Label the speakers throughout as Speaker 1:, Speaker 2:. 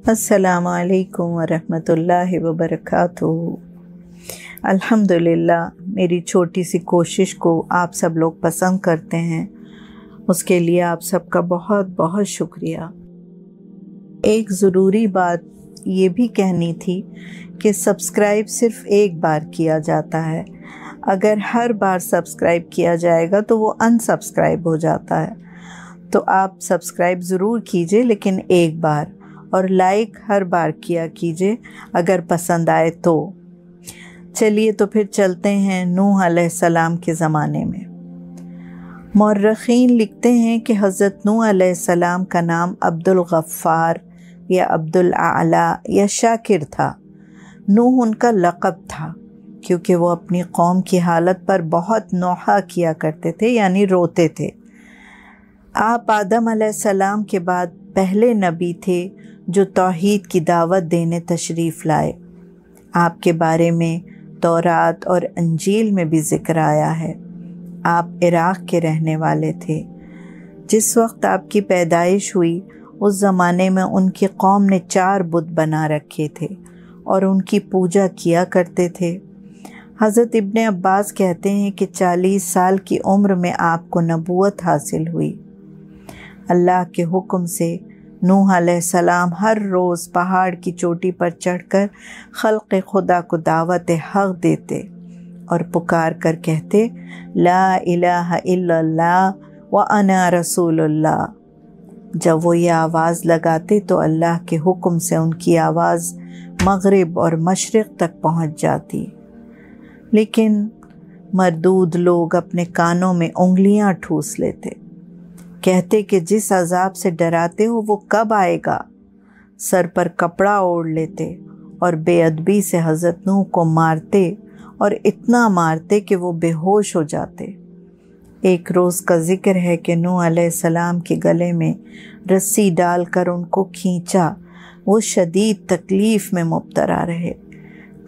Speaker 1: अस्सलामु अलैकुम वरहमतुल्लाहि वबरकातुहू। अल्हम्दुलिल्लाह, मेरी छोटी सी कोशिश को आप सब लोग पसंद करते हैं, उसके लिए आप सबका बहुत बहुत शुक्रिया। एक ज़रूरी बात ये भी कहनी थी कि सब्सक्राइब सिर्फ़ एक बार किया जाता है। अगर हर बार सब्सक्राइब किया जाएगा तो वो अनसब्सक्राइब हो जाता है। तो आप सब्सक्राइब ज़रूर कीजिए, लेकिन एक बार, और लाइक हर बार किया कीजिए अगर पसंद आए तो। चलिए तो फिर चलते हैं नूह अलैहिस्सलाम के ज़माने में। मौर्रखीन लिखते हैं कि हज़रत नूह अलैहिस्सलाम का नाम अब्दुल गफ़्फ़ार या अब्दुल आला या शाकिर था। नूह उनका लक़ब था क्योंकि वो अपनी कौम की हालत पर बहुत नौहा किया करते थे, यानी रोते थे। आप आदम अलैहिस्सलाम के बाद पहले नबी थे जो तौहीद की दावत देने तशरीफ़ लाए। आपके बारे में तौरात और अंजील में भी ज़िक्र आया है। आप इराक़ के रहने वाले थे। जिस वक्त आपकी पैदाइश हुई उस ज़माने में उनकी कौम ने 4 बुत बना रखे थे और उनकी पूजा किया करते थे। हज़रत इब्ने अब्बास कहते हैं कि 40 साल की उम्र में आपको नबूवत हासिल हुई। अल्लाह के हुक्म से नूह अलैहिस्सलाम हर रोज़ पहाड़ की चोटी पर चढ़कर खल्क़ खुदा को दावत हक़ देते और पुकार कर कहते, ला इलाहा इल्लल्लाह व अना रसूलुल्लाह। जब वो ये आवाज़ लगाते तो अल्लाह के हुक्म से उनकी आवाज़ मग़रिब और मशरिक़ तक पहुँच जाती। लेकिन मरदूद लोग अपने कानों में उंगलियां ठूस लेते, कहते कि जिस अज़ाब से डराते हो वो कब आएगा। सर पर कपड़ा ओढ़ लेते और बेअदबी से हज़रत नूह को मारते और इतना मारते कि वो बेहोश हो जाते। एक रोज़ का ज़िक्र है कि नूह अलैहिस्सलाम के गले में रस्सी डालकर उनको खींचा। वो शदीद तकलीफ़ में मुब्तला रहे,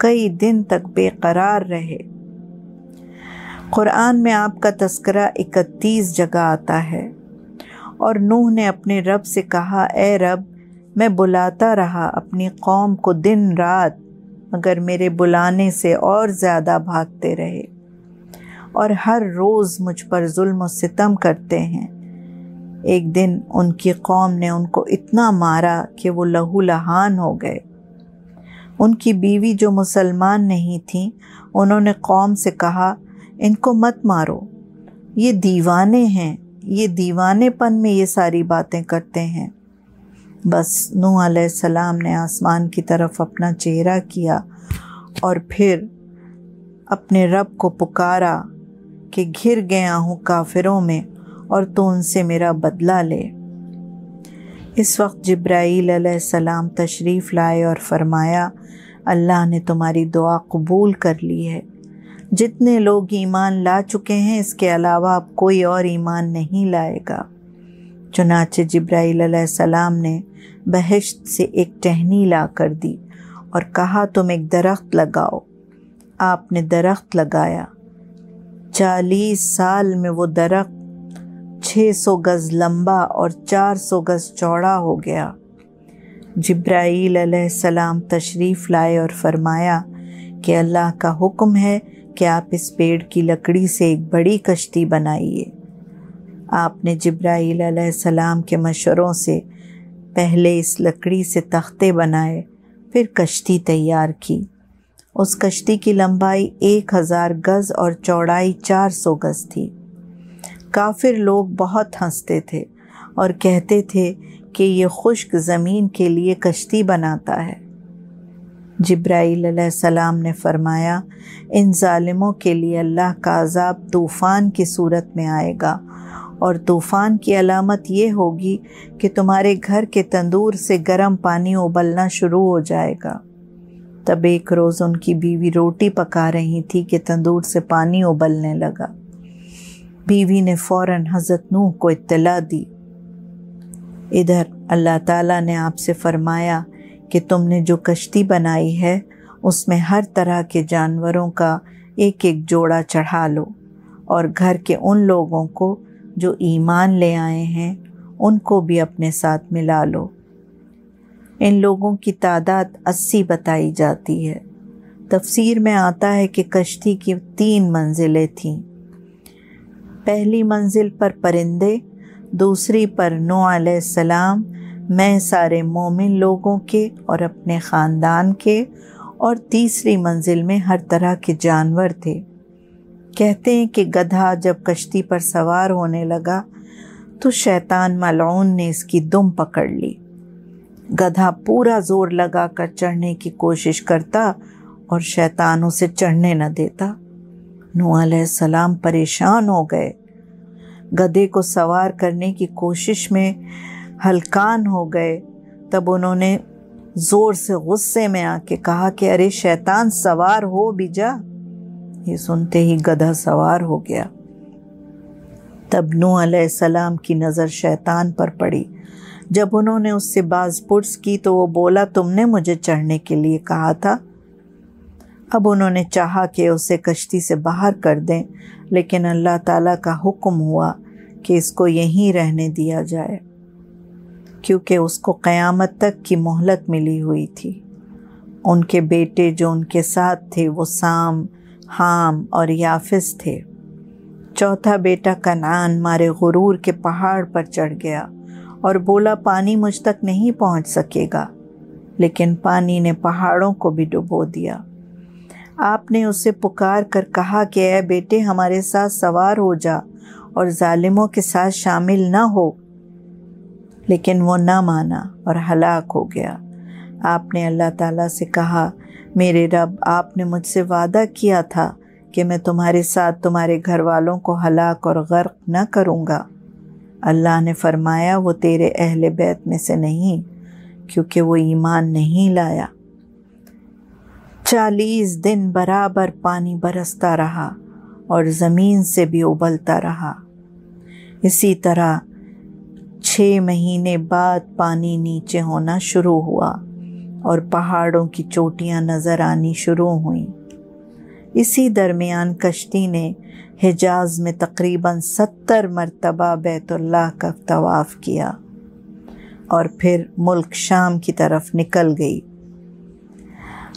Speaker 1: कई दिन तक बेकरार रहे। कुरान में आपका तस्करा 31 जगह आता है। और नूह ने अपने रब से कहा, ए रब, मैं बुलाता रहा अपनी कौम को दिन रात, मगर मेरे बुलाने से और ज़्यादा भागते रहे और हर रोज़ मुझ पर जुल्म और सितम करते हैं। एक दिन उनकी कौम ने उनको इतना मारा कि वो लहूलुहान हो गए। उनकी बीवी जो मुसलमान नहीं थी, उन्होंने कौम से कहा, इनको मत मारो, ये दीवाने हैं, ये दीवानेपन में ये सारी बातें करते हैं। बस नूह अलैहिस्सलाम ने आसमान की तरफ अपना चेहरा किया और फिर अपने रब को पुकारा कि घिर गया हूँ काफिरों में और तो उनसे मेरा बदला ले। इस वक्त जिब्राईल अलैहिस्सलाम तशरीफ़ लाए और फरमाया, अल्लाह ने तुम्हारी दुआ कबूल कर ली है। जितने लोग ईमान ला चुके हैं इसके अलावा अब कोई और ईमान नहीं लाएगा। चुनाचे जिब्राईल अलैहिस्सलाम ने बहिश्त से एक टहनी ला कर दी और कहा, तुम एक दरख्त लगाओ। आपने दरख्त लगाया। 40 साल में वो दरख्त 600 गज़ लंबा और 400 गज़ चौड़ा हो गया। जिब्राईल अलैहिस्सलाम तशरीफ़ लाए और फरमाया कि अल्लाह का हुक्म है कि आप इस पेड़ की लकड़ी से एक बड़ी कश्ती बनाइए। आपने जिब्राईल अलैहिस्सलाम के मशवरों से पहले इस लकड़ी से तख्ते बनाए, फिर कश्ती तैयार की। उस कश्ती की लंबाई 1000 गज़ और चौड़ाई 400 गज़ थी। काफिर लोग बहुत हंसते थे और कहते थे कि ये खुश्क ज़मीन के लिए कश्ती बनाता है। जिब्राईल अलैहिस्सलाम ने फरमाया, इन ज़ालिमों के लिए अल्लाह का अज़ाब तूफ़ान की सूरत में आएगा और तूफ़ान की अलामत ये होगी कि तुम्हारे घर के तंदूर से गर्म पानी उबलना शुरू हो जाएगा। तब एक रोज़ उनकी बीवी रोटी पका रही थी कि तंदूर से पानी उबलने लगा। बीवी ने फ़ौरन हज़रत नूह को इत्तला दी। इधर अल्लाह ताला ने आपसे फरमाया कि तुमने जो कश्ती बनाई है उसमें हर तरह के जानवरों का एक एक जोड़ा चढ़ा लो और घर के उन लोगों को जो ईमान ले आए हैं उनको भी अपने साथ मिला लो। ان لوگوں کی تعداد 80 بتائی جاتی ہے۔ تفسیر میں آتا ہے کہ کشتی کی 3 منزلیں تھیں۔ پہلی منزل پر پرندے، دوسری پر نوح علیہ السلام، میں سارے مومن لوگوں کے اور اپنے خاندان کے، اور تیسری منزل میں ہر طرح کے جانور تھے۔ کہتے ہیں کہ گدھا جب کشتی پر سوار ہونے لگا تو شیطان ملعون نے اس کی دم پکڑ لی۔ گدھا پورا زور لگا کر چڑھنے کی کوشش کرتا اور شیطان اسے چڑھنے نہ دیتا۔ نوح علیہ السلام پریشان ہو گئے، گدھے کو سوار کرنے کی کوشش میں ہلکان ہو گئے۔ تب انہوں نے زور سے غصے میں آ کے کہا کہ ارے شیطان سوار ہو بھی جا۔ یہ سنتے ہی گدھا سوار ہو گیا۔ تب نوح علیہ السلام کی نظر شیطان پر پڑی۔ جب انہوں نے اس سے باز پرس کی تو وہ بولا تم نے مجھے چڑھنے کے لیے کہا تھا۔ اب انہوں نے چاہا کہ اسے کشتی سے باہر کر دیں، لیکن اللہ تعالیٰ کا حکم ہوا کہ اس کو یہیں رہنے دیا جائے، کیونکہ اس کو قیامت تک کی مہلت ملی ہوئی تھی۔ ان کے بیٹے جو ان کے ساتھ تھے وہ سام، حام اور یافس تھے۔ چوتھا بیٹا کنعان مارے غرور کے پہاڑ پر چڑھ گیا اور بولا پانی مجھ تک نہیں پہنچ سکے گا، لیکن پانی نے پہاڑوں کو بھی ڈبو دیا۔ آپ نے اسے پکار کر کہا کہ اے بیٹے ہمارے ساتھ سوار ہو جا اور ظالموں کے ساتھ شامل نہ ہو، لیکن وہ نہ مانا اور ہلاک ہو گیا۔ آپ نے اللہ تعالیٰ سے کہا میرے رب، آپ نے مجھ سے وعدہ کیا تھا کہ میں تمہارے ساتھ تمہارے گھر والوں کو ہلاک اور غرق نہ کروں گا۔ اللہ نے فرمایا وہ تیرے اہل بیت میں سے نہیں، کیونکہ وہ ایمان نہیں لایا۔ 40 دن برابر پانی برستا رہا اور زمین سے بھی ابلتا رہا۔ اسی طرح 6 مہینے بعد پانی نیچے ہونا شروع ہوا اور پہاڑوں کی چوٹیاں نظر آنی شروع ہوئیں۔ اسی درمیان کشتی نے حجاز میں تقریباً 70 مرتبہ بیت اللہ کا طواف کیا اور پھر ملک شام کی طرف نکل گئی۔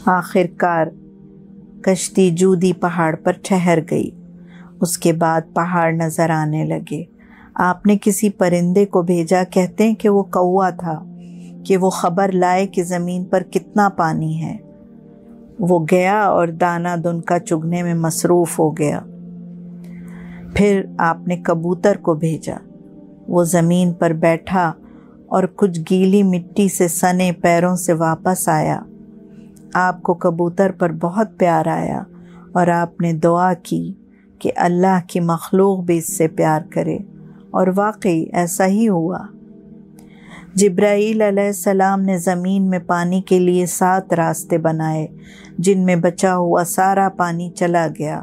Speaker 1: آخر کار کشتی جودی پہاڑ پر ٹھہر گئی۔ اس کے بعد پہاڑ نظر آنے لگے۔ آپ نے کسی پرندے کو بھیجا، کہتے ہیں کہ وہ کوا تھا، کہ وہ خبر لائے کہ زمین پر کتنا پانی ہے۔ وہ گیا اور دانہ دن کا چگنے میں مصروف ہو گیا۔ پھر آپ نے کبوتر کو بھیجا، وہ زمین پر بیٹھا اور کچھ گیلی مٹی سے سنے پیروں سے واپس آیا۔ آپ کو کبوتر پر بہت پیار آیا اور آپ نے دعا کی کہ اللہ کی مخلوق بھی اس سے پیار کرے، اور واقعی ایسا ہی ہوا۔ جبرائیل علیہ السلام نے زمین میں پانی کے لیے 7 راستے بنائے، جن میں بچا ہوا سارا پانی چلا گیا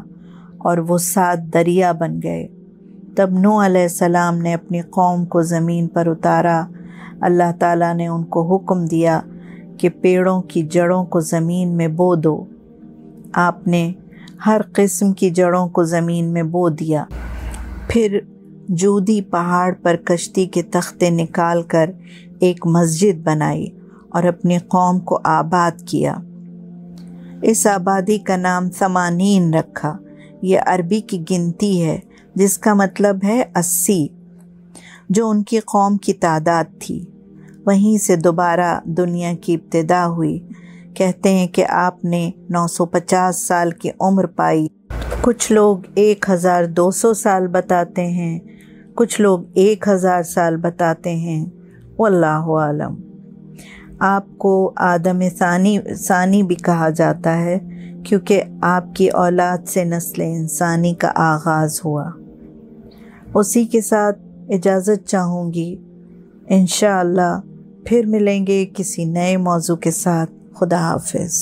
Speaker 1: اور وہ 7 دریا بن گئے۔ تب نوح علیہ السلام نے اپنی قوم کو زمین پر اتارا۔ اللہ تعالیٰ نے ان کو حکم دیا کہ پیڑوں کی جڑوں کو زمین میں بو دو۔ آپ نے ہر قسم کی جڑوں کو زمین میں بو دیا۔ پھر جودی پہاڑ پر کشتی کے تختے نکال کر ایک مسجد بنائی اور اپنی قوم کو آباد کیا۔ اس آبادی کا نام 80 رکھا۔ یہ عربی کی گنتی ہے جس کا مطلب ہے 80، جو ان کی قوم کی تعداد تھی۔ وہیں سے دوبارہ دنیا کی ابتدا ہوئی۔ کہتے ہیں کہ آپ نے 950 سال کی عمر پائی۔ کچھ لوگ 1200 سال بتاتے ہیں، کچھ لوگ 1000 سال بتاتے ہیں، واللہ عالم۔ آپ کو آدم ثانی بھی کہا جاتا ہے، کیونکہ آپ کی اولاد سے نسل انسانی کا آغاز ہوا۔ اسی کے ساتھ اجازت چاہوں گی، انشاءاللہ پھر ملیں گے کسی نئے موضوع کے ساتھ۔ خدا حافظ۔